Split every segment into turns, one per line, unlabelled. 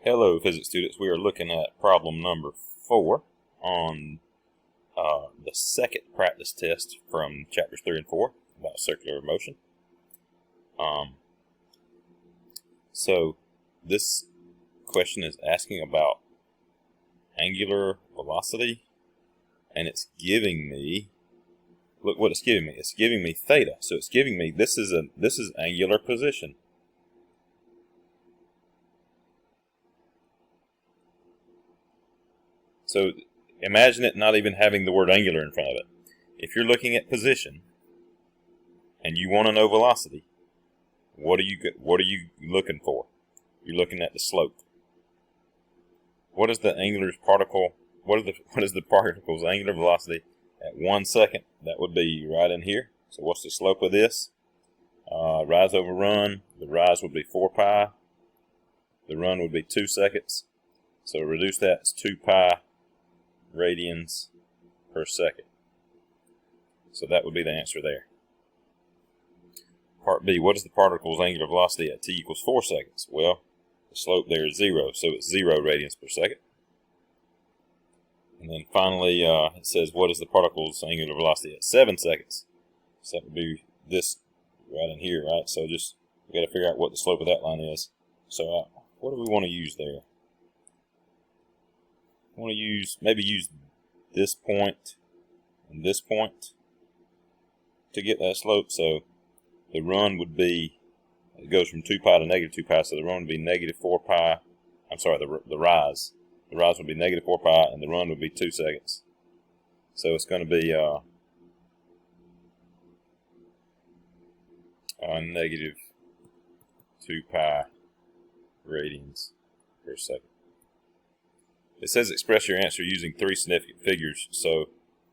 Hello, physics students. We are looking at problem number 4 on the second practice test from chapters 3 and 4 about circular motion. So this question is asking about angular velocity, and it's giving me, look what it's giving me. It's giving me theta. So it's giving me this is angular position. So imagine it not even having the word angular in front of it. If you're looking at position and you want to know velocity, what are you looking for? You're looking at the slope. What is the angular particle? What is the particle's angular velocity at 1 second? That would be right in here. So what's the slope of this? Rise over run. The rise would be 4 pi. The run would be 2 seconds. So reduce that, it's 2 pi radians per second. So that would be the answer there. Part B, what is the particle's angular velocity at t equals 4 seconds? Well, the slope there is 0, so it's 0 radians per second. And then finally, it says, what is the particle's angular velocity at 7 seconds? So that would be this right in here, right? So just, we got to figure out what the slope of that line is. So what do we want to use there? I want to maybe use this point and this point to get that slope. So the run would be, it goes from 2 pi to negative 2 pi, so the run would be negative 4 pi. I'm sorry, the rise. The rise would be negative 4 pi, and the run would be 2 seconds. So it's going to be negative 2 pi radians per second. It says express your answer using 3 significant figures, so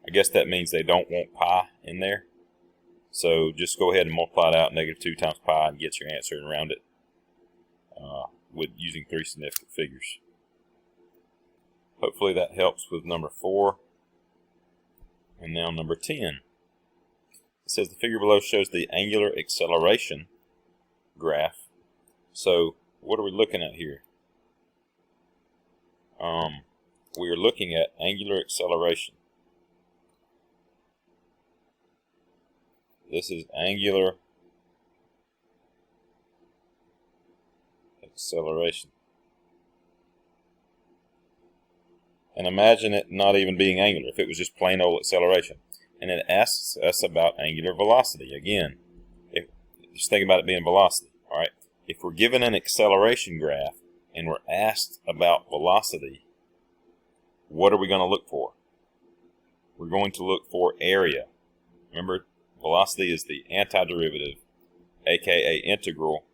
I guess that means they don't want pi in there. So just go ahead and multiply it out, negative 2 times pi, and get your answer and round it with using 3 significant figures. Hopefully that helps with number 4. And now number 10. It says the figure below shows the angular acceleration graph. So what are we looking at here? We are looking at angular acceleration. This is angular acceleration. And imagine it not even being angular, if it was just plain old acceleration. And it asks us about angular velocity. Again, just think about it being velocity. All right? If we're given an acceleration graph and we're asked about velocity, what are we going to look for? We're going to look for area. Remember, velocity is the antiderivative, aka integral,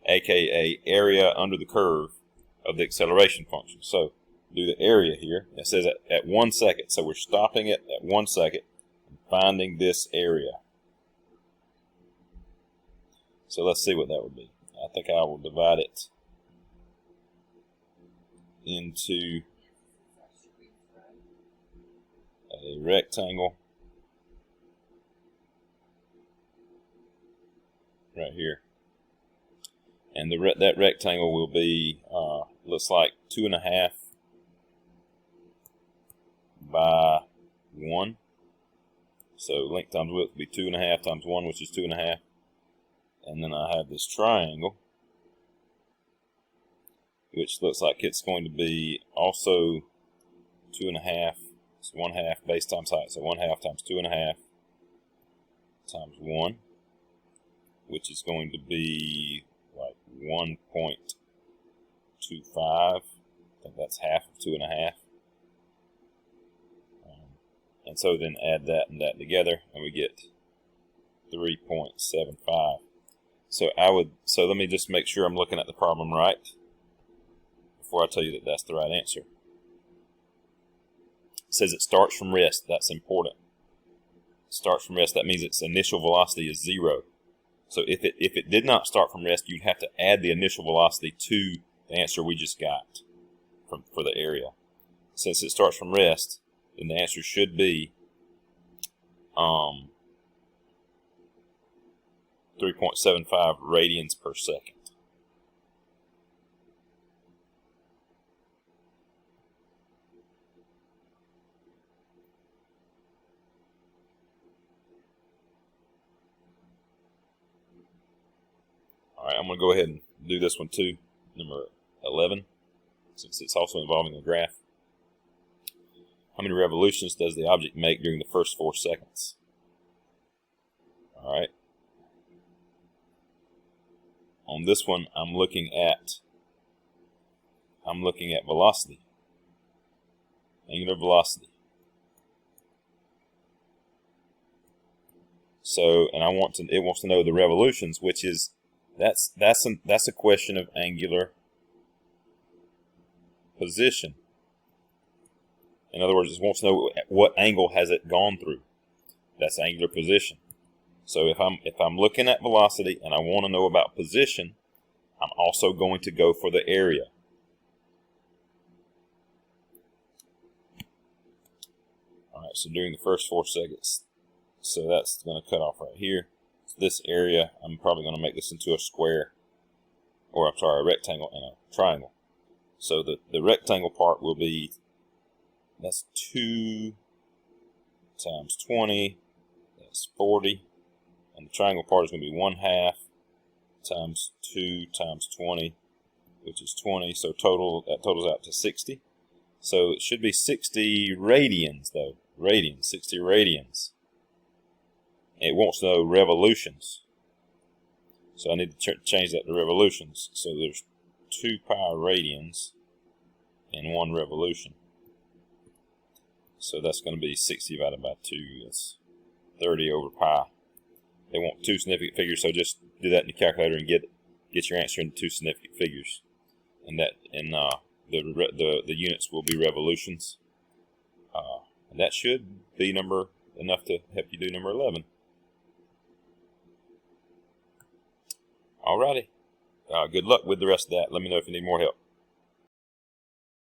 aka area under the curve of the acceleration function. So do the area here. It says at 1 second. So we're stopping it at 1 second and finding this area. So let's see what that would be. I think I will divide it into a rectangle right here, and that rectangle will be looks like 2.5 by 1. So length times width would be 2.5 times 1, which is 2.5. And then I have this triangle, which looks like it's going to be also 2.5. It's 1/2 base times height, so 1/2 times 2.5 times 1, which is going to be like 1.25. I think that's half of 2.5. And so then add that and that together, and we get 3.75. So let me just make sure I'm looking at the problem right before I tell you that that's the right answer. It says it starts from rest. That's important. It starts from rest. That means its initial velocity is 0. So if it did not start from rest, you'd have to add the initial velocity to the answer we just got for the area. Since it starts from rest, then the answer should be 3.75 radians per second. I'm going to go ahead and do this one too, number 11, since it's also involving a graph. How many revolutions does the object make during the first 4 seconds? All right. On this one, I'm looking at velocity, angular velocity. So, and it wants to know the revolutions, which is that's a question of angular position. In other words, it wants to know what angle has it gone through. That's angular position. So if I'm looking at velocity and I want to know about position, I'm also going to go for the area. All right, so during the first 4 seconds, so that's going to cut off right here. So this area, I'm probably going to make this into a square, or I'm sorry, a rectangle and a triangle. So the rectangle part will be, that's 2 times 20, that's 40. And the triangle part is going to be 1/2 times 2 times 20, which is 20. So that totals out to 60. So it should be 60 radians, though. Radians, 60 radians. It wants to know revolutions. So I need to change that to revolutions. So there's 2 pi radians in 1 revolution. So that's going to be 60 divided by 2. That's 30 over pi. They want 2 significant figures, so just do that in the calculator and get your answer into 2 significant figures. And the units will be revolutions. And that should be enough to help you do number 11. Alrighty. Good luck with the rest of that. Let me know if you need more help.